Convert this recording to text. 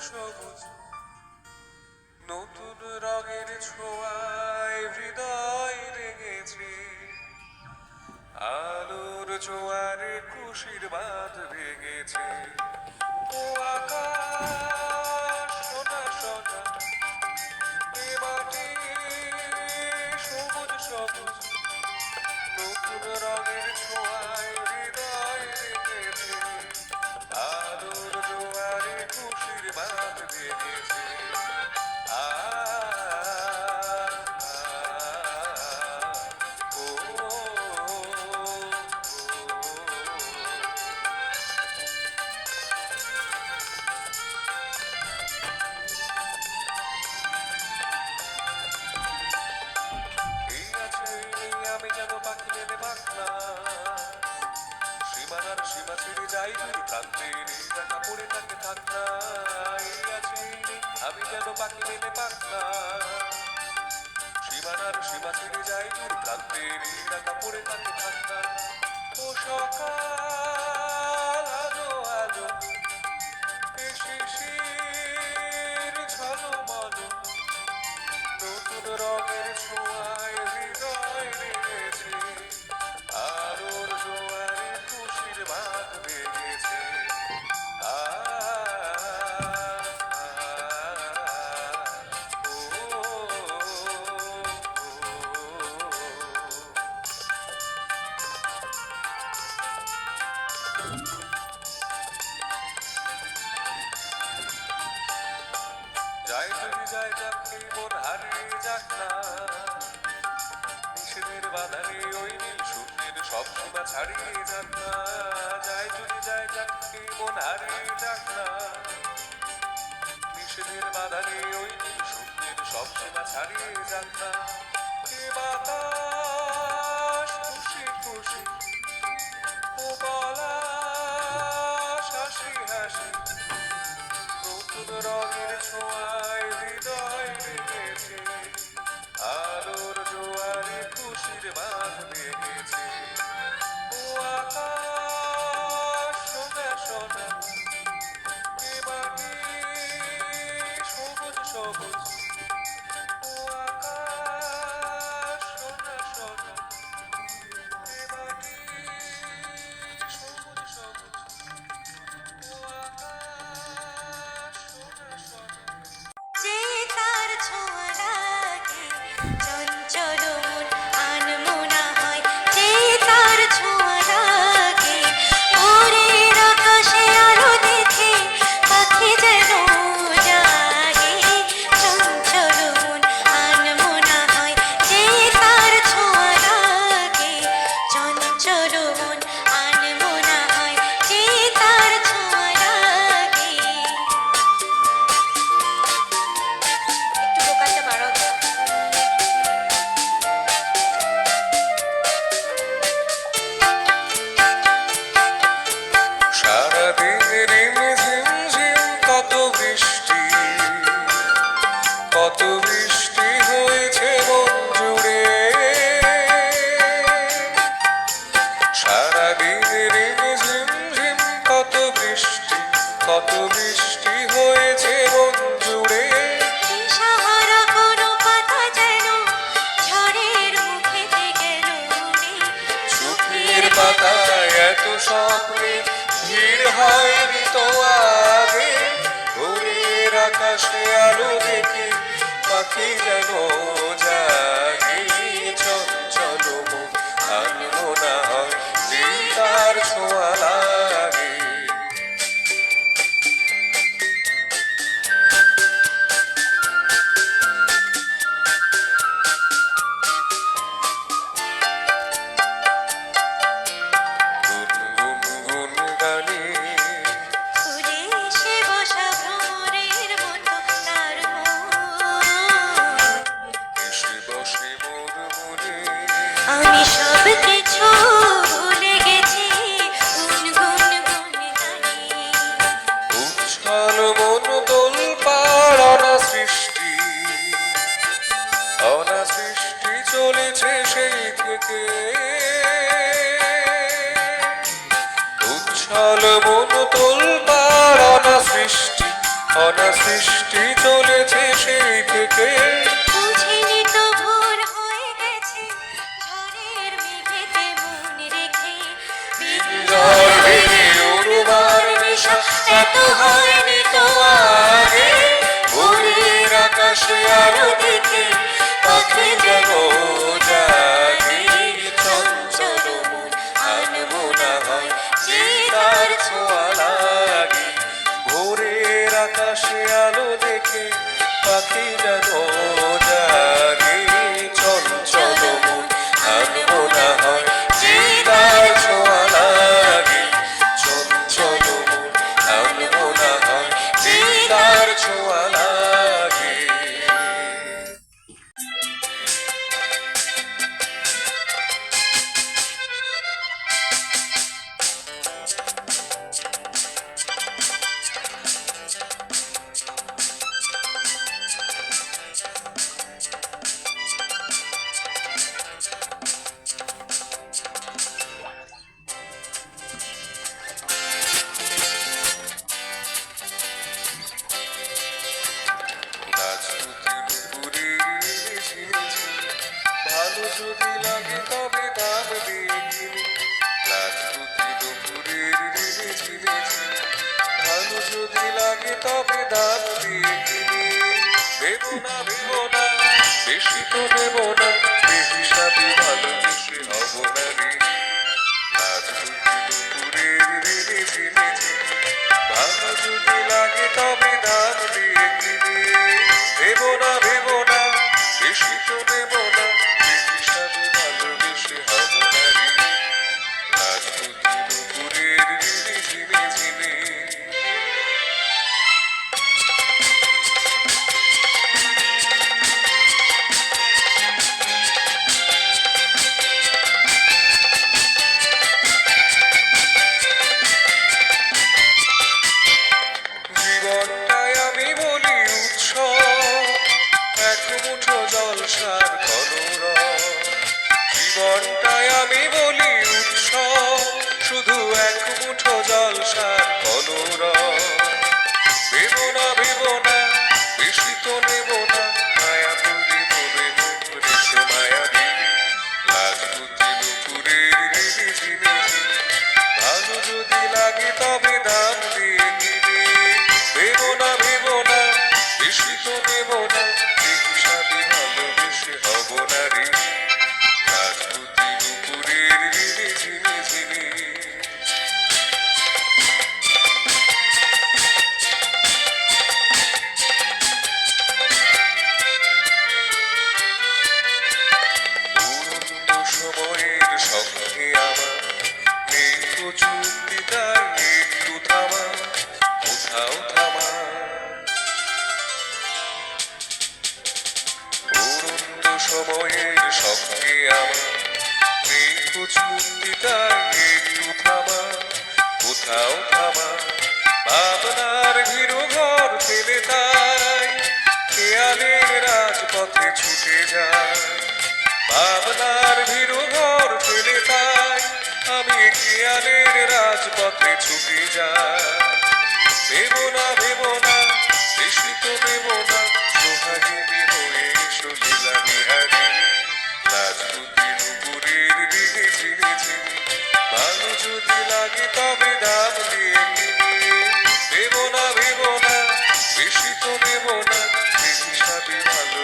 সবুজ নতুন রঙের ছোঁয়ায় হৃদয় রেঙেছে, আলোর জোয়ারে খুশির বাঁধ ভেঙেছে। ও আকাশ সোনা সোনা, এ মাটি সবুজ সবুজ নতুন রঙের ছোঁয়ায় হৃদয় রেঙেছে, আলোর জোয়ারে খুশির বাঁধ ভেঙেছে। আ ও আমি যেন পাখি মেলে পাখনা, সীমানার সীমা ছেড়ে যাই দূর প্রান্তে, ঢাকা পড়ে থাকে থাকনা। এই আছে আমি যেন পাখি মেলে পাখনা, সীমানার সীমা ছেড়ে যাই দূর প্রান্তে, ঢাকা পড়ে থাকে থাকনা। ও সকাল আলো আলো, এ শিশির ঝলমলো নতুন রঙের ছোঁয়ায় হৃদয় রেঙেছে, আলোর জোয়ারে খুশির বাঁধ ভেঙেছে। আ যায় যদি যায় যাক এই মন হারিয়ে যাক না, নিষেধের বাধারে ওই নীল শূন্যের সব সীমা ছাড়িয়ে যাক না। যায় যদি যায় যাক এই মন হারিয়ে যাক না, নিষেধের বাধারে ওই নীল শূন্যের সব সীমা ছাড়িয়ে যাক না। এ বাতাস খুশি খুশি, ও পলাশ হাসি হাসি নতুন রঙের ছোঁয়ায় হৃদয় রেঙেছে, আলোর জোয়ারে খুশির বাঁধ ভেঙেছে। ও আকাশ সোনা সোনা, এ মাটি সবুজ সবুজ। ও আকাশ সোনা সোনা, এ মাটি সবুজ সবুজ। ও আকাশ সোনা সোনা। যে তার ছোঁয়া লাগে চঞ্চল মন আনমনা হয়, যে তার ছোঁয়া লাগে ভোরের আকাশে আলো দেখে পাখি যেন জাগে, চঞ্চল মন আনমনা হয়, যে তার ছোঁয়া লাগে চঞ্চল মন আনমনা হয়, যে তার ছোঁয়া লাগে। একটু বোকাটা বাড়াও তো। সারাদিন রিম ঝিমঝিম কত বৃষ্টি, কত বৃষ্টি হয়েছে মন জুড়ে। সারাদিন রিম ঝিমঝিম কত বৃষ্টি, কত বৃষ্টি হয়েছে মন জুড়ে। দিশাহারা কোনো পাতা যেন ঝড়ের মুখেতে গেল উড়ে, চোখের পাতায় এত স্বপ্নে ভিড় হয়নি তো আগে, ভোরের আকাশে আলো দেখে পাখি যেন জাগে, চঞ্চল মন আনমনা হয়, যে তার ছোঁয়া লাগে। গুনগুন গানে ফুলে এসে বসা ভ্রমরের মতো তার মন, এসে বসে মোর মনে। আমি সব কিছু ভুলে গেছি গুনগুন গুন গানে। উচ্ছল মন দোল পাড় অনা সৃষ্টি, অনা সৃষ্টি চলেছে সেই থেকে। উচ্ছল মন দোল পাড় অনা সৃষ্টি, অনাসৃষ্টি চলেছে সেই থেকে। বুঝিনি তো ভোর হয়ে গেছে ঝড়ের মেঘেতে মন রেখে ঝড় ভেঙে উড়বার নেশা এত হয়নি তো আগে। ভোরের আকাশে আলো দেখে পাখি যেন জাগে। চঞ্চল মন আনমনা হয় যে তার ছোঁয়া লাগে। ভোরের আকাশে আলো দেখে পাখি যেন জাগে। চঞ্চল মন আনমনা হয় যে তার ছোঁয়া লাগে। চঞ্চল মন আনমনা হয় যে তার ছোঁয়া লাগে। ভালো যদি লাগে তবে দাম দিয়ে কিনি। রাজপুতি দুপুরের রিলি ঝিলি ঝিলি। ভালো যদি লাগে তবে দাম দিয়ে কিনি। ভেবো না ভেবো না বেশি তো নেব না। বেহিসাবি ভালোবেসে হব না রে। রাজপুতি দুপুরের রিলি ঝিলি ঝিলি। ভালো যদি লাগে তবে দাম দিয়ে কিনি। ভেবো না বেশি তো নেব না। বেহিসাবি ভালোবেসে হব না রে। রাজপুতি দুপুরের রিলি ঝিলি ঝিলি। জীবনটাই আমি বলি উৎসব, এক মুঠো জলসার কলরব। জীবনটাই আমি বলি উৎসব, শুধু এক মুঠো জলসার কলরব। ভেবো না বেশি তো নেব না। মায়া তুলি মনে মনে সে মায়া দিবি। রাজপুতি দুপুরের রিলি ঝিলি ঝিলি। ভালো যদি লাগে তবে দাম দিয়ে কিনি। ভেবো না বেশি তো নেব না। বেহিসাবি ভালোবেসে হব না রে। রাজপুতি দুপুরের রিলি ঝিলি ঝিলি। উড়ন্ত সময়ের সঙ্গে আমার নেই তো চুক্তি, তাই একটু থামা, কোথাও থামা। উড়ন্ত সময়ের সঙ্গে আমার নেই তো চুক্তি, তাই একটু থামা, কোথাও থামা। ভাবনার ভীরু ঘর ফেলে তাই খেয়ালের রাজপথে ছুটে যায়। ভাবনার ভীরু ঘর ফেলে তাই আমি খেয়ালের রাজপথে ছুটে যাই। ভেবো না বেশি তো নেব না। সোহাগিনী হয়ে এসো লীলা বিহারী। রাজপুতি দুপুরের রিলি ঝিলি ঝিলি। ভালো যদি লাগে তবে দাম দিয়ে কিনি। ভেবো না বেশি তো নেব না। বেহিসাবি ভালো